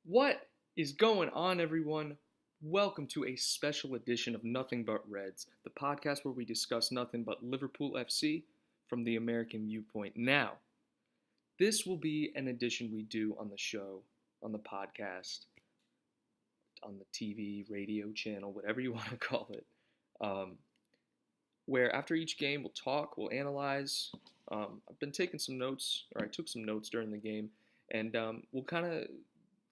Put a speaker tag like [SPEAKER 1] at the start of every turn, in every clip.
[SPEAKER 1] What is going on, everyone? Welcome to a special edition of Nothing But Reds, the podcast where we discuss nothing but Liverpool FC from the American viewpoint. Now, this will be an edition we do on the show, on the podcast, on the TV, radio channel, whatever you want to call it, um, where after each game we'll talk, we'll analyze. I've been taking some notes, or I took some notes during the game, and we'll kind of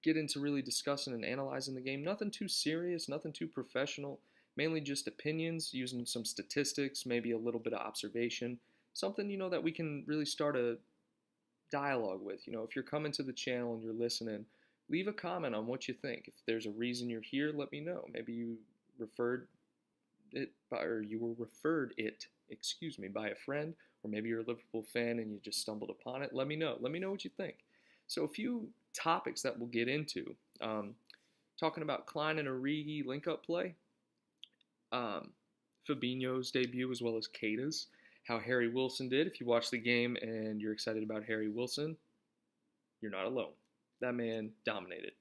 [SPEAKER 1] get into really discussing and analyzing the game. Nothing too serious, nothing too professional, mainly just opinions, using some statistics, maybe a little bit of observation, something, that we can really start a dialogue with. If you're coming to the channel and you're listening, leave a comment on what you think. If there's a reason you're here, let me know. Maybe you referred it by, or you were referred it, by a friend, or maybe you're a Liverpool fan and you just stumbled upon it. Let me know. Let me know what you think. So a few topics that we'll get into. Talking about Klein and Origi link-up play, Fabinho's debut as well as Keita's, how Harry Wilson did. If you watch the game and you're excited about Harry Wilson, you're not alone. That man dominated.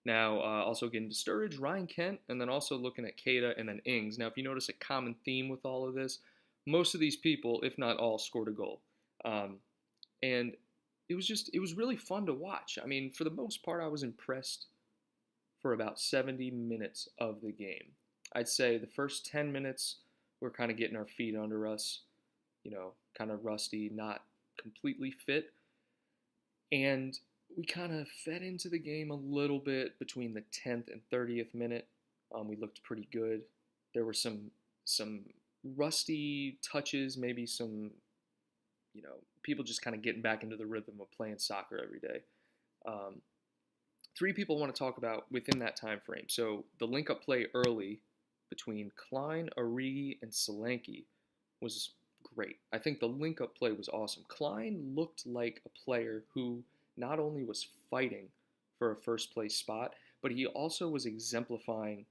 [SPEAKER 1] Now, also getting to Sturridge, Ryan Kent, and then also looking at Keita and then Ings. Now, if you notice a common theme with all of this, most of these people, if not all, scored a goal. And it was really fun to watch. I mean, for the most part, I was impressed for about 70 minutes of the game. I'd say the first 10 minutes, we're kind of getting our feet under us, kind of rusty, not completely fit. And we kind of fed into the game a little bit between the 10th and 30th minute. We looked pretty good. There were some rusty touches, maybe some people just kind of getting back into the rhythm of playing soccer every day. Three people I want to talk about within that time frame. So the link-up play early between Klein, Origi, and Solanke was great. I think the link-up play was awesome. Klein looked like a player who not only was fighting for a first-place spot, but he also was exemplifying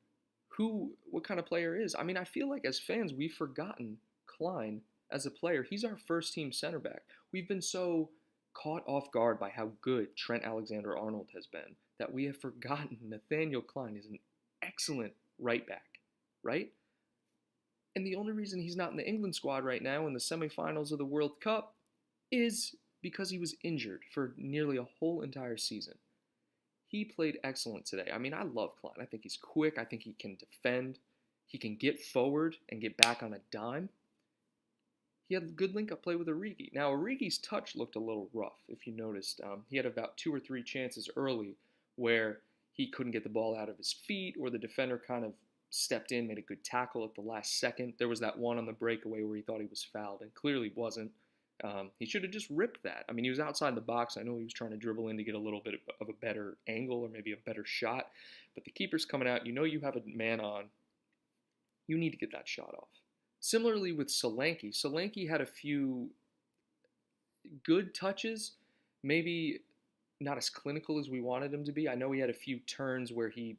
[SPEAKER 1] what kind of player is. I mean, I feel like as fans, we've forgotten Klein as a player. He's our first-team center back. We've been so caught off guard by how good Trent Alexander-Arnold has been that we have forgotten Nathaniel Klein is an excellent right back, right? And the only reason he's not in the England squad right now in the semifinals of the World Cup is because he was injured for nearly a whole entire season. He played excellent today. I mean, I love Klein. I think he's quick. I think he can defend. He can get forward and get back on a dime. He had good link-up play with Origi. Now, Origi's touch looked a little rough, if you noticed. He had about 2 or 3 chances early where he couldn't get the ball out of his feet, or the defender kind of stepped in, made a good tackle at the last second. There was that one on the breakaway where he thought he was fouled, and clearly wasn't. He should have just ripped that. I mean, he was outside the box. I know he was trying to dribble in to get a little bit of a better angle or maybe a better shot, but the keeper's coming out. You have a man on. You need to get that shot off. Similarly with Solanke. Solanke had a few good touches, maybe not as clinical as we wanted him to be. I know he had a few turns where he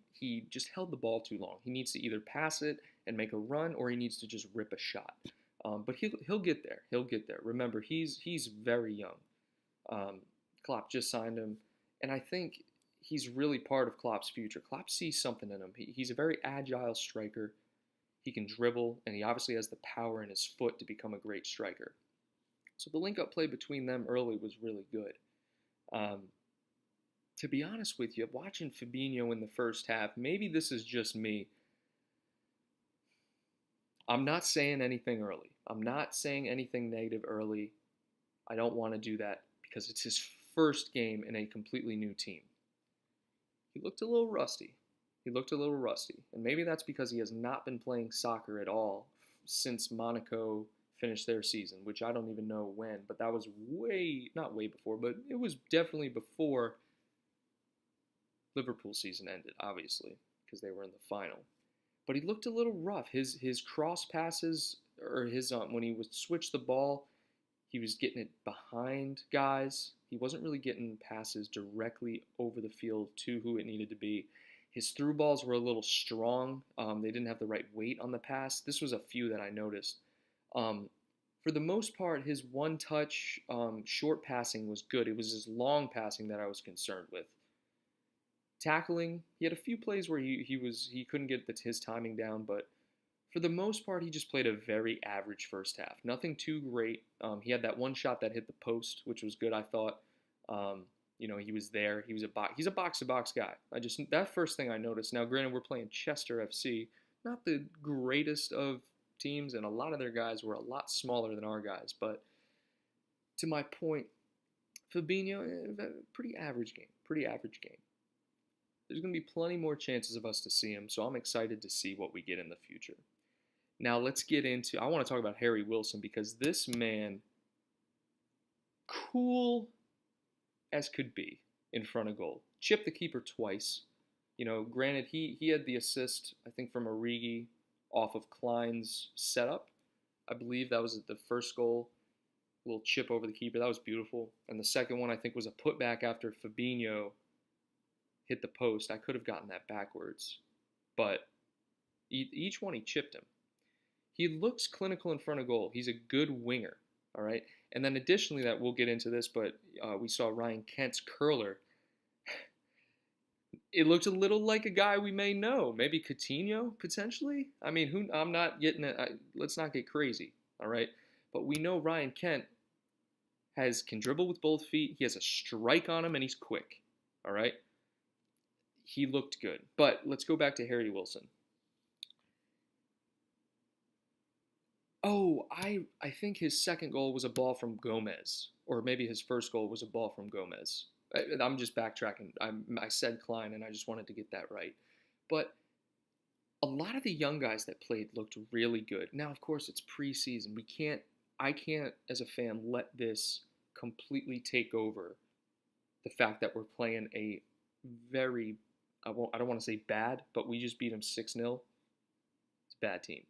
[SPEAKER 1] just held the ball too long. He needs to either pass it and make a run, or he needs to just rip a shot. But he'll get there. He'll get there. Remember, he's very young. Klopp just signed him, and I think he's really part of Klopp's future. Klopp sees something in him. He's a very agile striker. He can dribble, and he obviously has the power in his foot to become a great striker. So the link-up play between them early was really good. To be honest with you, watching Fabinho in the first half, maybe this is just me. I'm not saying anything early. I'm not saying anything negative early. I don't want to do that because it's his first game in a completely new team. He looked a little rusty. And maybe that's because he has not been playing soccer at all since Monaco finished their season, which I don't even know when, but that was not way before, but it was definitely before Liverpool season ended, obviously, because they were in the final. But he looked a little rough. His cross passes, or his when he would switch the ball, he was getting it behind guys. He wasn't really getting passes directly over the field to who it needed to be. His through balls were a little strong. They didn't have the right weight on the pass. This was a few that I noticed. For the most part, his one-touch short passing was good. It was his long passing that I was concerned with. Tackling, he had a few plays where he couldn't get his timing down, but for the most part, he just played a very average first half. Nothing too great. He had that one shot that hit the post, which was good, I thought. He was there. He's a box-to-box guy. That first thing I noticed. Now, granted, we're playing Chester FC, not the greatest of teams, and a lot of their guys were a lot smaller than our guys. But to my point, Fabinho, pretty average game. Pretty average game. There's going to be plenty more chances of us to see him, so I'm excited to see what we get in the future. Now let's get into, I want to talk about Harry Wilson because this man, cool as could be in front of goal. Chipped the keeper twice. Granted, he had the assist, I think, from Origi off of Klein's setup. I believe that was the first goal. A little chip over the keeper. That was beautiful. And the second one, I think, was a putback after Fabinho hit the post. I could have gotten that backwards. But each one, he chipped him. He looks clinical in front of goal. He's a good winger, all right? And then additionally, that we'll get into this, but we saw Ryan Kent's curler. It looked a little like a guy we may know. Maybe Coutinho, potentially? I mean, I'm not getting it. Let's not get crazy, all right? But we know Ryan Kent can dribble with both feet. He has a strike on him, and he's quick, all right? He looked good. But let's go back to Harry Wilson. Oh, I think his second goal was a ball from Gomez. Or maybe his first goal was a ball from Gomez. I'm just backtracking. I said Klein, and I just wanted to get that right. But a lot of the young guys that played looked really good. Now, of course, it's preseason. I can't, as a fan, let this completely take over the fact that we're playing a very, I don't want to say bad, but we just beat them 6-0. It's a bad team.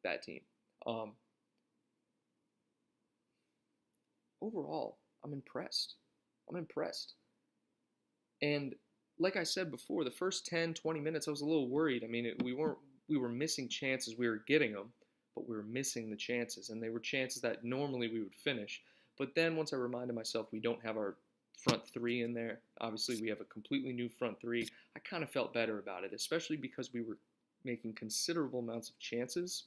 [SPEAKER 1] Bad team. Overall, I'm impressed. And like I said before, the first 10, 20 minutes, I was a little worried. I mean, we were missing chances. We were getting them, but we were missing the chances. And they were chances that normally we would finish. But then once I reminded myself we don't have our front three in there, obviously we have a completely new front three, I kind of felt better about it, especially because we were making considerable amounts of chances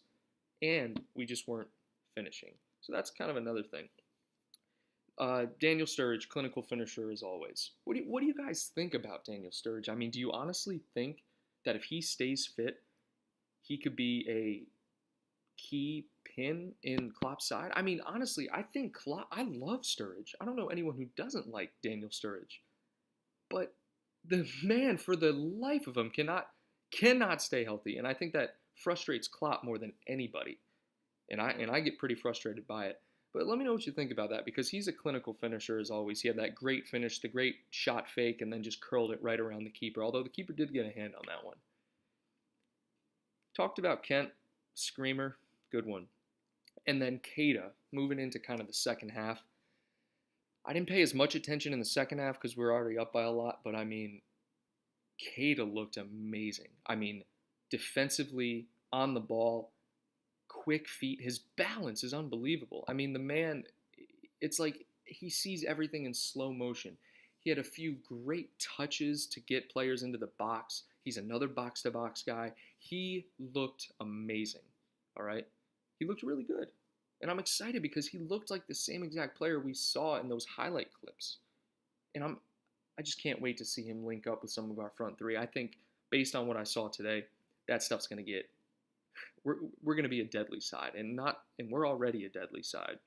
[SPEAKER 1] and we just weren't finishing. So that's kind of another thing. Daniel Sturridge, clinical finisher as always. What do you guys think about Daniel Sturridge? I mean, do you honestly think that if he stays fit, he could be a key pin in Klopp's side? I mean, honestly, I think I love Sturridge. I don't know anyone who doesn't like Daniel Sturridge. But the man, for the life of him, cannot stay healthy. And I think that frustrates Klopp more than anybody. And I get pretty frustrated by it. But let me know what you think about that, because he's a clinical finisher as always. He had that great finish, the great shot fake, and then just curled it right around the keeper, although the keeper did get a hand on that one. Talked about Kent, screamer, good one. And then Keita, moving into kind of the second half. I didn't pay as much attention in the second half because we were already up by a lot, but I mean, Keita looked amazing. I mean, defensively, on the ball, quick feet. His balance is unbelievable. I mean, the man, it's like he sees everything in slow motion. He had a few great touches to get players into the box. He's another box-to-box guy. He looked amazing, all right? He looked really good. And I'm excited because he looked like the same exact player we saw in those highlight clips. And I just can't wait to see him link up with some of our front three. I think, based on what I saw today, that stuff's going to get... We're going to be a deadly side, and we're already a deadly side.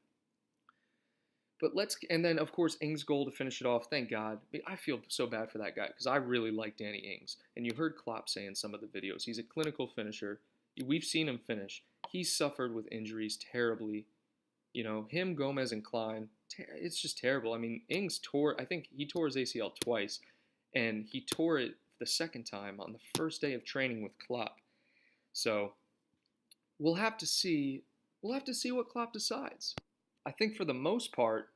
[SPEAKER 1] But and then of course Ings' goal to finish it off. Thank God. I feel so bad for that guy because I really like Danny Ings, and you heard Klopp say in some of the videos he's a clinical finisher. We've seen him finish. He suffered with injuries terribly. Him, Gomez, and Klein. It's just terrible. I mean, Ings I think he tore his ACL twice, and he tore it the second time on the first day of training with Klopp. So we'll have to see what Klopp decides. I think for the most part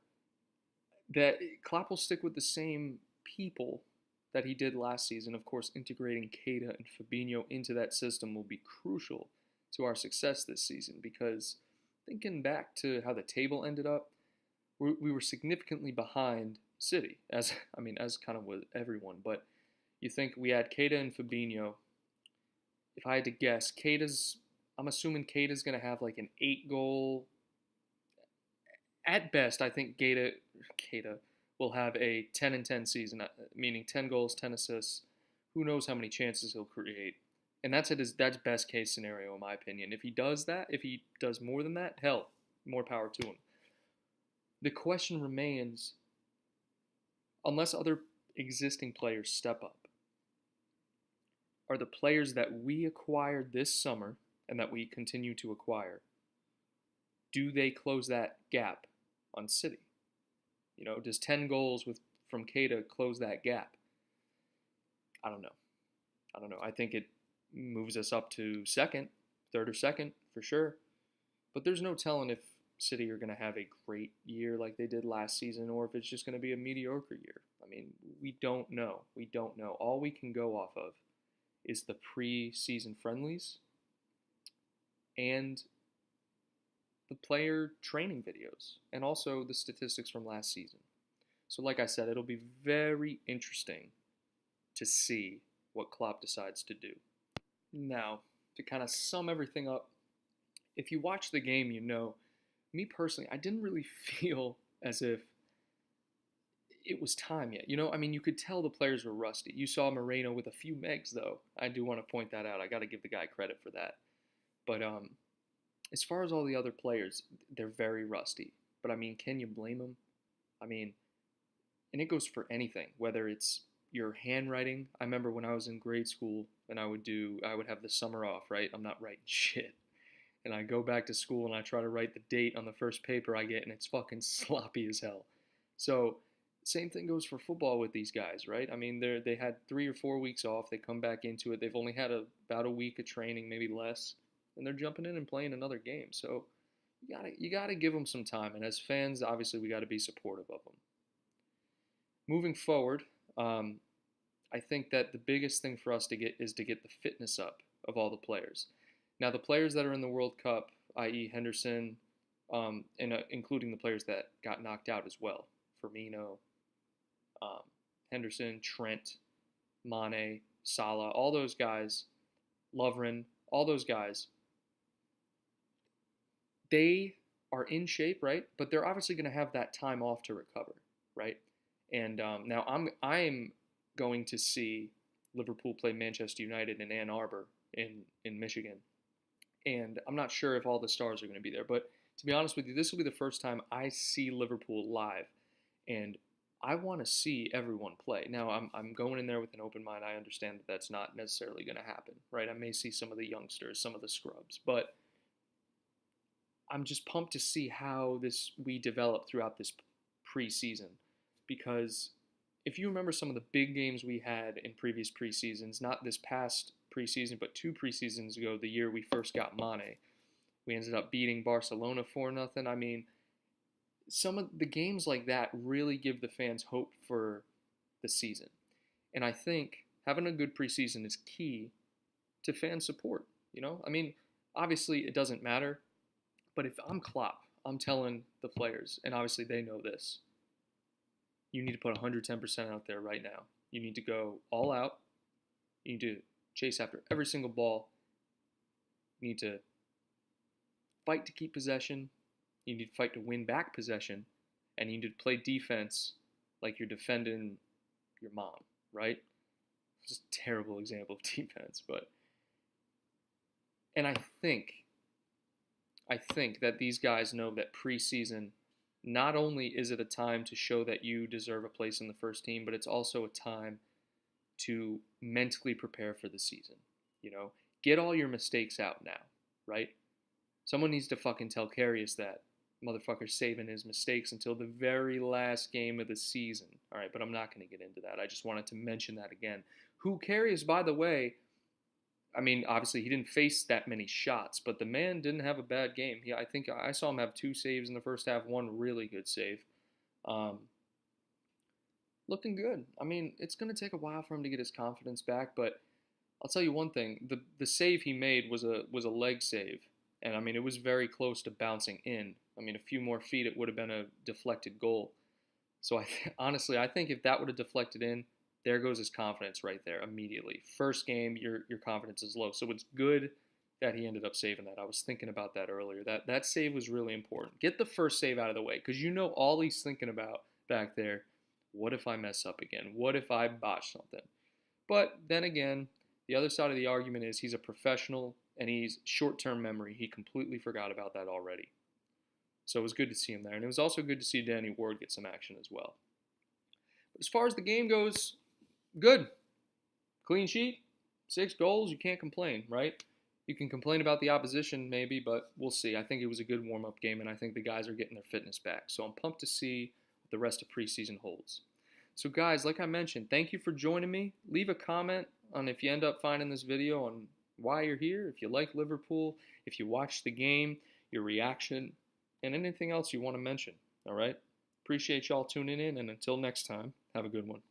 [SPEAKER 1] that Klopp will stick with the same people that he did last season. Of course, integrating Keita and Fabinho into that system will be crucial to our success this season, because thinking back to how the table ended up, we were significantly behind City, as kind of with everyone. But You think we had Keita and Fabinho. If I had to guess, I'm assuming Keita's going to have like an 8-goal. At best, I think Keita will have a 10 and 10 season, meaning 10 goals, 10 assists. Who knows how many chances he'll create? And that's best case scenario in my opinion. If he does that, if he does more than that, hell, more power to him. The question remains, unless other existing players step up, are the players that we acquired this summer and that we continue to acquire, do they close that gap on City? Does 10 goals from Keita close that gap? I don't know. I think it moves us up to third or second for sure. But there's no telling if City are going to have a great year like they did last season or if it's just going to be a mediocre year. I mean, we don't know. All we can go off of is the pre-season friendlies and the player training videos and also the statistics from last season. So like I said, it'll be very interesting to see what Klopp decides to do. Now, to kind of sum everything up, if you watch the game, me personally, I didn't really feel as if it was time yet. You could tell the players were rusty. You saw Moreno with a few megs, though. I do want to point that out. I got to give the guy credit for that. But as far as all the other players, they're very rusty. But, can you blame them? And it goes for anything, whether it's your handwriting. I remember when I was in grade school and I would have the summer off, right? I'm not writing shit. And I go back to school and I try to write the date on the first paper I get and it's fucking sloppy as hell. So same thing goes for football with these guys, right? They had 3 or 4 weeks off. They come back into it. They've only had about a week of training, maybe less. And they're jumping in and playing another game. So you gotta give them some time. And as fans, obviously, we got to be supportive of them. Moving forward, I think that the biggest thing for us to get is to get the fitness up of all the players. Now, the players that are in the World Cup, i.e. Henderson, and including the players that got knocked out as well, Firmino, Henderson, Trent, Mane, Salah, all those guys, Lovren, all those guys, they are in shape, right? But they're obviously going to have that time off to recover, right? And now I'm going to see Liverpool play Manchester United in Ann Arbor in Michigan. And I'm not sure if all the stars are going to be there. But to be honest with you, this will be the first time I see Liverpool live. And I want to see everyone play. Now, I'm going in there with an open mind. I understand that that's not necessarily going to happen, right? I may see some of the youngsters, some of the scrubs. But I'm just pumped to see how we develop throughout this preseason. Because if you remember some of the big games we had in previous preseasons, not this past preseason, but 2 preseasons ago, the year we first got Mane, we ended up beating Barcelona 4-0. Some of the games like that really give the fans hope for the season. And I think having a good preseason is key to fan support. Obviously it doesn't matter, but if I'm Klopp, I'm telling the players, and obviously they know this, you need to put 110% out there right now. You need to go all out. You need to chase after every single ball. You need to fight to keep possession. You need to fight to win back possession. And you need to play defense like you're defending your mom, right? It's just a terrible example of defense, but... And I think that these guys know that preseason, not only is it a time to show that you deserve a place in the first team, but it's also a time to mentally prepare for the season. Get all your mistakes out now, right? Someone needs to fucking tell Karius that. Motherfucker's saving his mistakes until the very last game of the season. All right, but I'm not going to get into that. I just wanted to mention that again. Who Karius, by the way, obviously he didn't face that many shots, but the man didn't have a bad game. I think I saw him have 2 saves in the first half, 1 really good save. Looking good. It's going to take a while for him to get his confidence back, but I'll tell you one thing. The save he made was a leg save, and it was very close to bouncing in. A few more feet, it would have been a deflected goal. So honestly, I think if that would have deflected in, there goes his confidence right there immediately. First game, your confidence is low. So it's good that he ended up saving that. I was thinking about that earlier. That save was really important. Get the first save out of the way, because all he's thinking about back there, what if I mess up again? What if I botch something? But then again, the other side of the argument is he's a professional and he's short-term memory. He completely forgot about that already. So it was good to see him there. And it was also good to see Danny Ward get some action as well. But as far as the game goes, good. Clean sheet, 6 goals, you can't complain, right? You can complain about the opposition maybe, but we'll see. I think it was a good warm-up game, and I think the guys are getting their fitness back. So I'm pumped to see what the rest of preseason holds. So guys, like I mentioned, thank you for joining me. Leave a comment on if you end up finding this video on why you're here, if you like Liverpool, if you watched the game, your reaction, and anything else you want to mention, all right? Appreciate y'all tuning in, and until next time, have a good one.